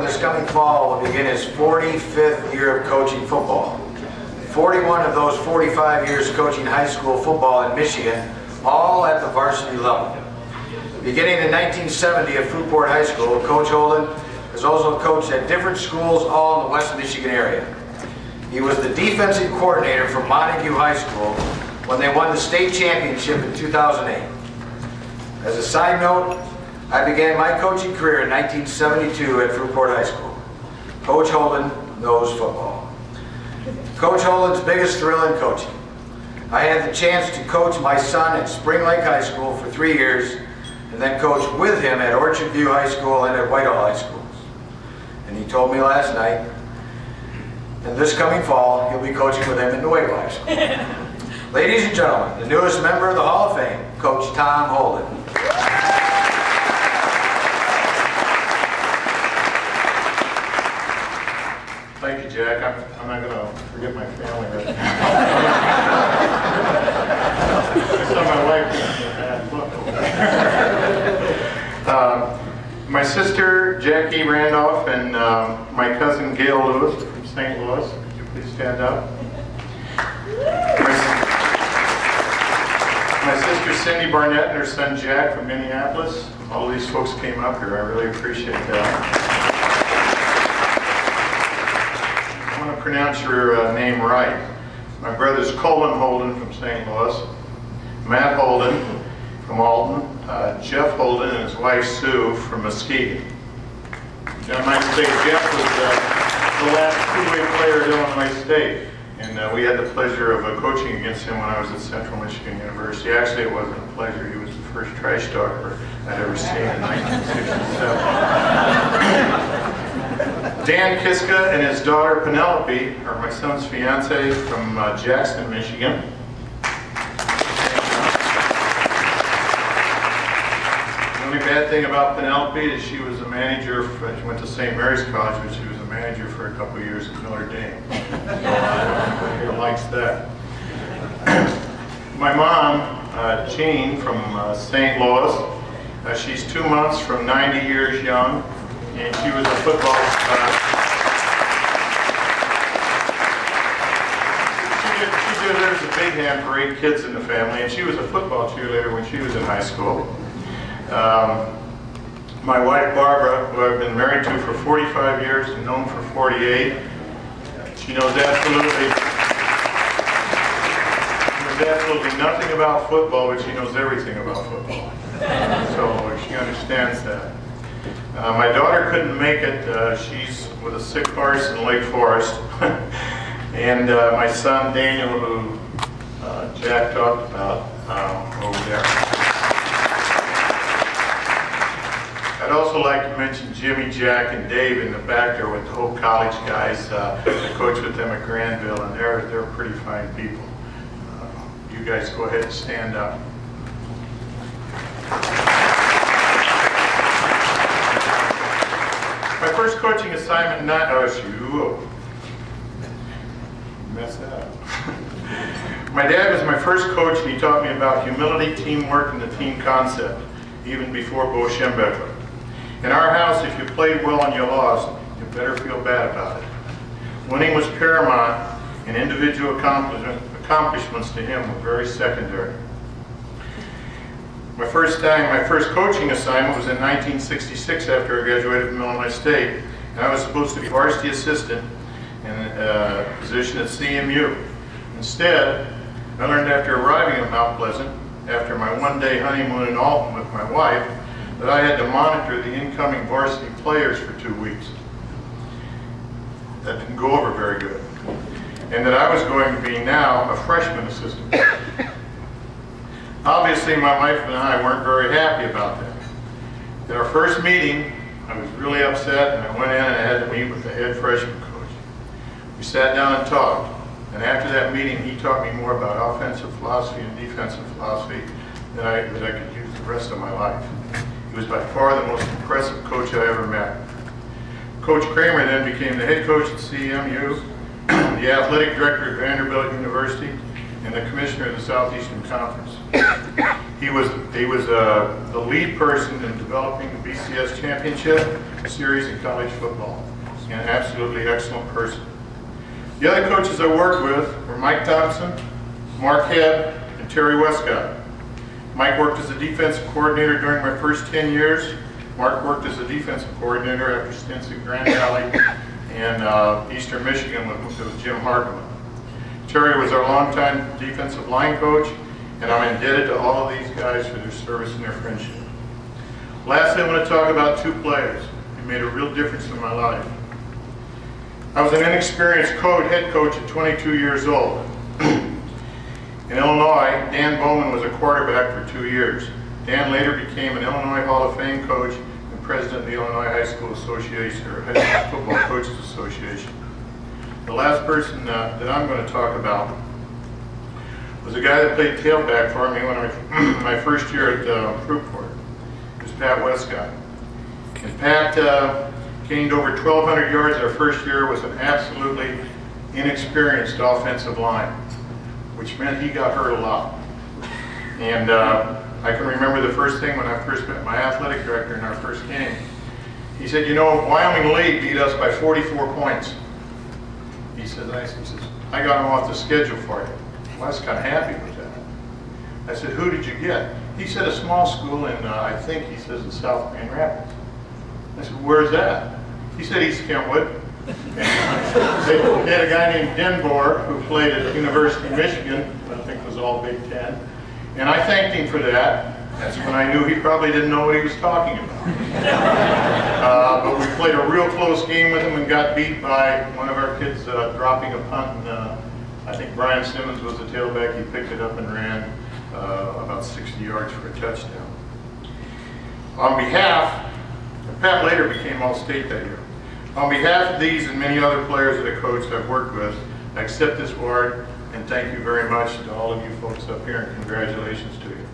this coming fall will begin his 45th year of coaching football. 41 of those 45 years coaching high school football in Michigan, all at the varsity level. Beginning in 1970 at Fruitport High School, Coach Holden has also coached at different schools all in the West Michigan area. He was the defensive coordinator for Montague High School when they won the state championship in 2008. As a side note, I began my coaching career in 1972 at Fruitport High School. Coach Holden knows football. Coach Holden's biggest thrill in coaching. I had the chance to coach my son at Spring Lake High School for 3 years and then coach with him at Orchard View High School and at Whitehall High Schools. And he told me last night, and this coming fall, he'll be coaching with him at Nuevo High School. Ladies and gentlemen, the newest member of the Hall of Fame, Coach Tom Holden. Thank you, Jack. I'm not going to forget my family right now. I saw my wife. My sister, Jackie Randolph, and my cousin, Gail Lewis from St. Louis. Could you please stand up? My sister, Cindy Barnett, and her son, Jack, from Minneapolis. All of these folks came up here. I really appreciate that. Pronounce your name right. My brother's Colin Holden from St. Louis, Matt Holden from Alton, Jeff Holden and his wife Sue from Muskegon. I might say Jeff was the last two-way player at Illinois State, and we had the pleasure of coaching against him when I was at Central Michigan University. Actually, it wasn't a pleasure. He was the first trash talker I'd ever seen in 1967. Dan Kiska and his daughter Penelope are my son's fiance from Jackson, Michigan. The only bad thing about Penelope is she was a manager, she went to St. Mary's College, but she was a manager for a couple years at Notre Dame. So he likes that. My mom, Jean from St. Louis, she's 2 months from 90 years young. And she was a football she deserves a big hand for 8 kids in the family, and she was a football cheerleader when she was in high school. My wife Barbara, who I've been married to for 45 years and known for 48, she knows absolutely nothing about football, but she knows everything about football. So she understands that. My daughter couldn't make it. She's with a sick horse in Lake Forest. And my son Daniel, who Jack talked about over there. I'd also like to mention Jimmy, Jack, and Dave in the back there with the Hope College guys. I coach with them at Granville, and they're pretty fine people. You guys go ahead and stand up. My first coaching assignment, messed that up. My dad was my first coach, and he taught me about humility, teamwork, and the team concept, even before Bo Schembechler. In our house, if you played well and you lost, you better feel bad about it. Winning was paramount, and individual accomplishments to him were very secondary. My first coaching assignment was in 1966 after I graduated from Illinois State, and I was supposed to be varsity assistant in a position at CMU. Instead, I learned after arriving at Mount Pleasant, after my one-day honeymoon in Alton with my wife, that I had to monitor the incoming varsity players for 2 weeks. That didn't go over very good. And that I was going to be now a freshman assistant. Obviously, my wife and I weren't very happy about that. At our first meeting, I was really upset, and I went in and I had to meet with the head freshman coach. We sat down and talked, and after that meeting, he taught me more about offensive philosophy and defensive philosophy that I could use the rest of my life. He was by far the most impressive coach I ever met. Coach Kramer then became the head coach at CMU, the athletic director at Vanderbilt University, and the commissioner of the Southeastern Conference. He was the lead person in developing the BCS championship series in college football, and an absolutely excellent person. The other coaches I worked with were Mike Thompson, Mark Hebb, and Terry Westcott. Mike worked as a defensive coordinator during my first 10 years. Mark worked as a defensive coordinator after stints at Grand Valley and Eastern Michigan with Jim Hartman. Terry was our longtime defensive line coach, and I'm indebted to all of these guys for their service and their friendship. Lastly, I want to talk about two players who made a real difference in my life. I was an inexperienced head coach at 22 years old. In Illinois, Dan Bowman was a quarterback for 2 years. Dan later became an Illinois Hall of Fame coach and president of the Illinois High School Association, or High School Football Coaches Association. The last person that I'm going to talk about was a guy that played tailback for me when my first year at Fruitport. It was Pat Westcott. And Pat gained over 1,200 yards our first year, was an absolutely inexperienced offensive line, which meant he got hurt a lot. And I can remember the first thing when I first met my athletic director in our first game. He said, you know, Wyoming Lee beat us by 44 points. He says, I got him off the schedule for you. Well, I was kind of happy with that. I said, who did you get? He said, a small school in, I think he says, in South Grand Rapids. I said, where's that? He said, East Kentwood. They had a guy named Denbor who played at University of Michigan, I think was all Big Ten. And I thanked him for that. That's when I knew he probably didn't know what he was talking about. But we played a real close game with him and got beat by one of our kids dropping a punt. And I think Brian Simmons was the tailback. He picked it up and ran about 60 yards for a touchdown. On behalf, Pat later became All-State that year. On behalf of these and many other players that I coached I've worked with, I accept this award and thank you very much to all of you folks up here and congratulations to you.